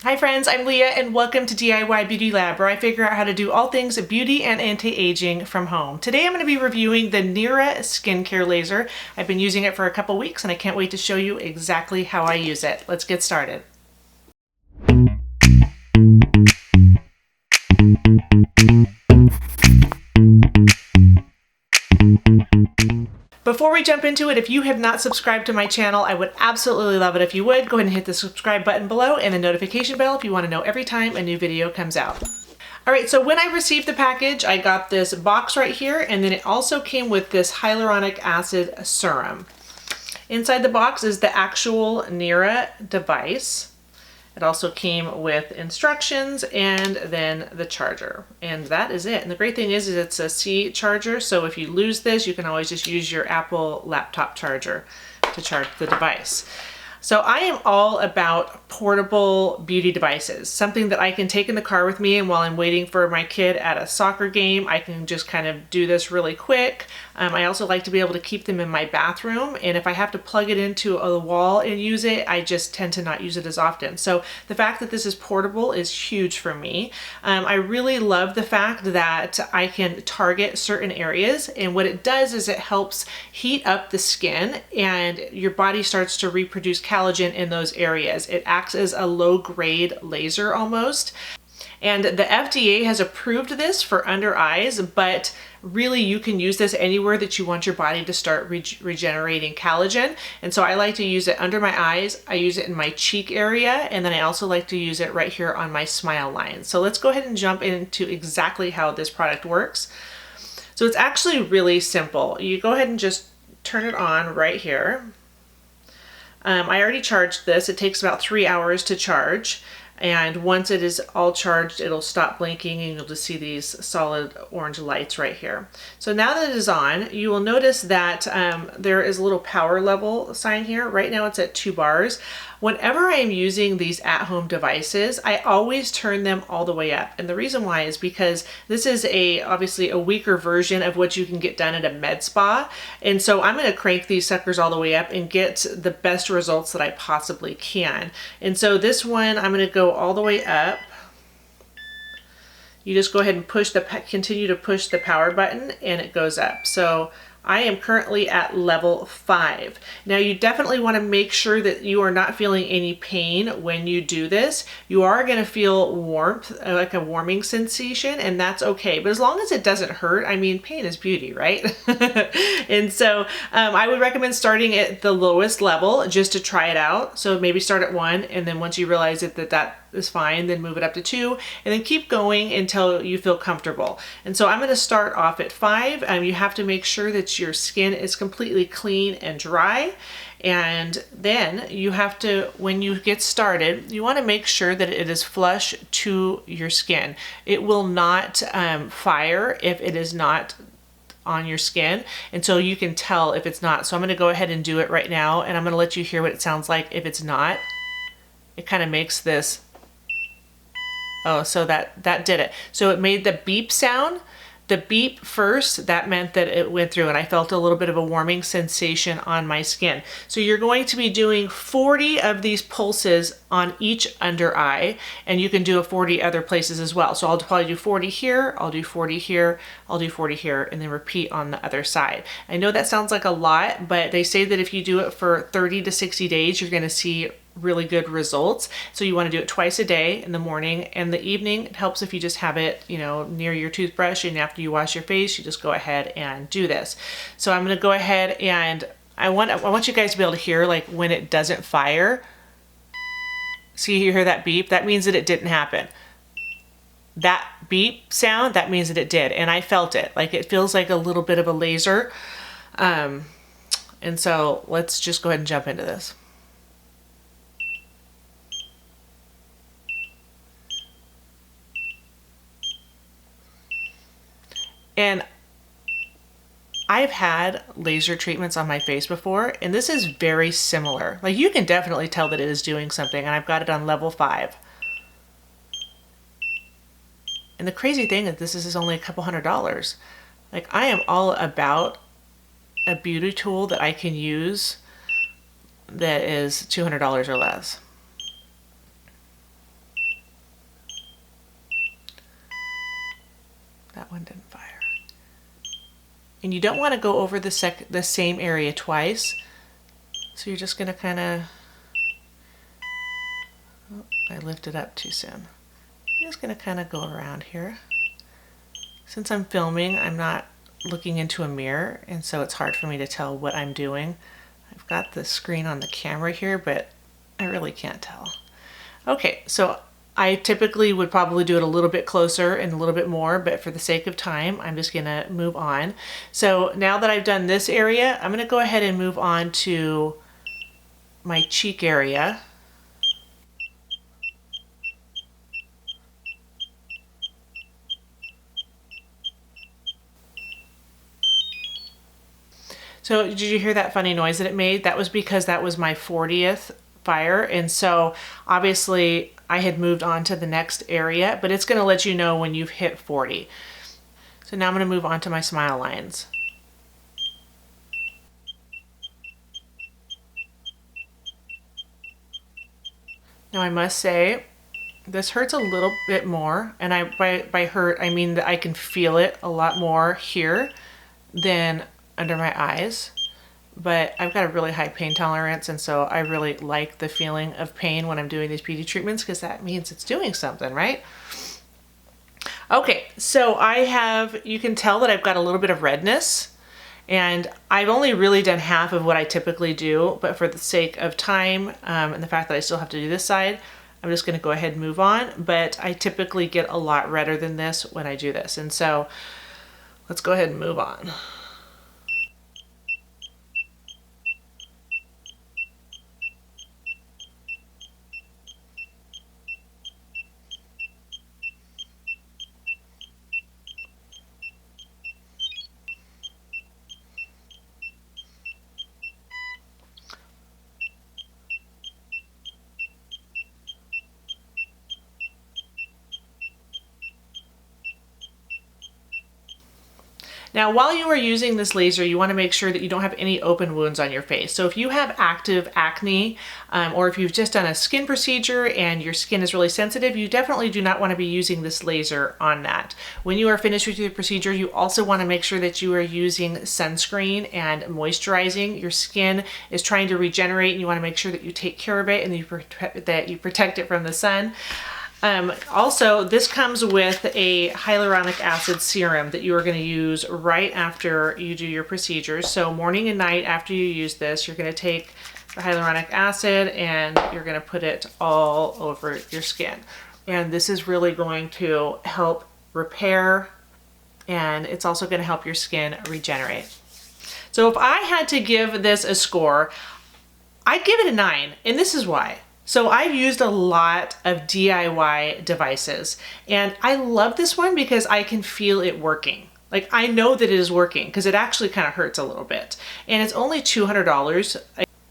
Hi friends, I'm Leah and welcome to DIY Beauty Lab, where I figure out how to do all things beauty and anti-aging from home. Today I'm going to be reviewing the Nira skincare laser. I've been using it for a couple weeks and I can't wait to show you exactly how I use it. Let's get started. Before we jump into it, if you have not subscribed to my channel, I would absolutely love it if you would. Go ahead and hit the subscribe button below and the notification bell if you want to know every time a new video comes out. All right, so when I received the package, I got this box right here, and then it also came with this hyaluronic acid serum. Inside the box is the actual Nira device. It also came with instructions and then the charger, and that is it. And the great thing is it's a C charger, so if you lose this, you can always just use your Apple laptop charger to charge the device. So I am all about portable beauty devices, something that I can take in the car with me, and while I'm waiting for my kid at a soccer game, I can just kind of do this really quick. I also like to be able to keep them in my bathroom, and if I have to plug it into a wall and use it, I just tend to not use it as often. So the fact that this is portable is huge for me. I really love the fact that I can target certain areas, and what it does is it helps heat up the skin and your body starts to reproduce collagen in those areas. It acts as a low-grade laser almost. And the FDA has approved this for under eyes, but really you can use this anywhere that you want your body to start regenerating collagen. And so I like to use it under my eyes, I use it in my cheek area, and then I also like to use it right here on my smile line. So let's go ahead and jump into exactly how this product works. So it's actually really simple. You go ahead and just turn it on right here. I already charged this. It takes about 3 hours to charge. And once it is all charged, it'll stop blinking and you'll just see these solid orange lights right here. So now that it is on, you will notice that there is a little power level sign here. Right now it's at 2 bars. Whenever I'm using these at-home devices, I always turn them all the way up. And the reason why is because this is obviously a weaker version of what you can get done at a med spa. And so I'm going to crank these suckers all the way up and get the best results that I possibly can. And so this one, I'm going to go all the way up. You just go ahead and continue to push the power button and it goes up. So I am currently at level 5. Now you definitely want to make sure that you are not feeling any pain when you do this. You are going to feel warmth, like a warming sensation, and that's okay. But as long as it doesn't hurt, I mean, pain is beauty, right? And so I would recommend starting at the lowest level just to try it out. So maybe start at 1, and then once you realize that is fine, then move it up to 2, and then keep going until you feel comfortable. And so I'm going to start off at 5. You have to make sure that your skin is completely clean and dry. And then you have to, when you get started, you want to make sure that it is flush to your skin. It will not fire if it is not on your skin, and so you can tell if it's not. So I'm going to go ahead and do it right now, and I'm going to let you hear what it sounds like if it's not. It kind of makes this. Oh, so that did it. So it made the beep sound. The beep first, that meant that it went through and I felt a little bit of a warming sensation on my skin. So you're going to be doing 40 of these pulses on each under eye, and you can do a 40 other places as well. So I'll probably do 40 here, I'll do 40 here, I'll do 40 here, and then repeat on the other side. I know that sounds like a lot, but they say that if you do it for 30 to 60 days, you're going to see really good results. So you want to do it twice a day, in the morning and the evening. It helps if you just have it, near your toothbrush, and after you wash your face, you just go ahead and do this. So I'm going to go ahead and I want you guys to be able to hear like when it doesn't fire. See, you hear that beep? That means that it didn't happen. That beep sound, that means that it did, and I felt it. Like it feels like a little bit of a laser. And so let's just go ahead and jump into this. And I've had laser treatments on my face before, and this is very similar. Like you can definitely tell that it is doing something, and I've got it on level 5. And the crazy thing is this is only a couple $100. Like I am all about a beauty tool that I can use that is $200 or less. one didn't fire. And you don't want to go over the same area twice. So you're just going to kind of, oh, I lifted up too soon. I'm just going to kind of go around here. Since I'm filming, I'm not looking into a mirror, and so it's hard for me to tell what I'm doing. I've got the screen on the camera here, but I really can't tell. Okay, so I typically would probably do it a little bit closer and a little bit more, but for the sake of time, I'm just gonna move on. So now that I've done this area, I'm gonna go ahead and move on to my cheek area. So did you hear that funny noise that it made? That was because that was my 40th fire, and so obviously I had moved on to the next area, but it's going to let you know when you've hit 40. So now I'm going to move on to my smile lines. Now I must say, this hurts a little bit more, and by hurt I mean that I can feel it a lot more here than under my eyes. But I've got a really high pain tolerance, and so I really like the feeling of pain when I'm doing these beauty treatments, because that means it's doing something, right? Okay, so you can tell that I've got a little bit of redness, and I've only really done half of what I typically do, but for the sake of time and the fact that I still have to do this side, I'm just going to go ahead and move on. But I typically get a lot redder than this when I do this, and so let's go ahead and move on. Now, while you are using this laser, you want to make sure that you don't have any open wounds on your face. So if you have active acne, or if you've just done a skin procedure and your skin is really sensitive, you definitely do not want to be using this laser on that. When you are finished with your procedure, you also want to make sure that you are using sunscreen and moisturizing. Your skin is trying to regenerate, and you want to make sure that you take care of it and that you protect it from the sun. Also, this comes with a hyaluronic acid serum that you are going to use right after you do your procedures. So morning and night after you use this, you're going to take the hyaluronic acid and you're going to put it all over your skin. And this is really going to help repair, and it's also going to help your skin regenerate. So if I had to give this a score, I'd give it a 9, and this is why. So I've used a lot of DIY devices, and I love this one because I can feel it working. Like, I know that it is working because it actually kind of hurts a little bit. And it's only $200.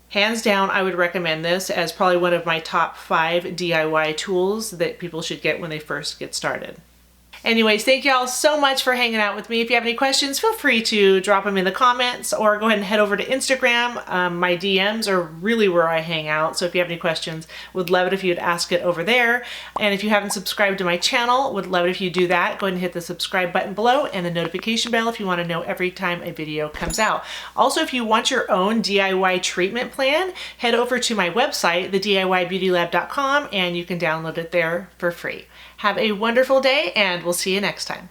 Hands down, I would recommend this as probably one of my top 5 DIY tools that people should get when they first get started. Anyways, thank y'all so much for hanging out with me. If you have any questions, feel free to drop them in the comments or go ahead and head over to Instagram. My DMs are really where I hang out. So if you have any questions, would love it if you'd ask it over there. And if you haven't subscribed to my channel, would love it if you do that. Go ahead and hit the subscribe button below and the notification bell if you want to know every time a video comes out. Also, if you want your own DIY treatment plan, head over to my website, thediybeautylab.com, and you can download it there for free. Have a wonderful day, and we'll see you next time.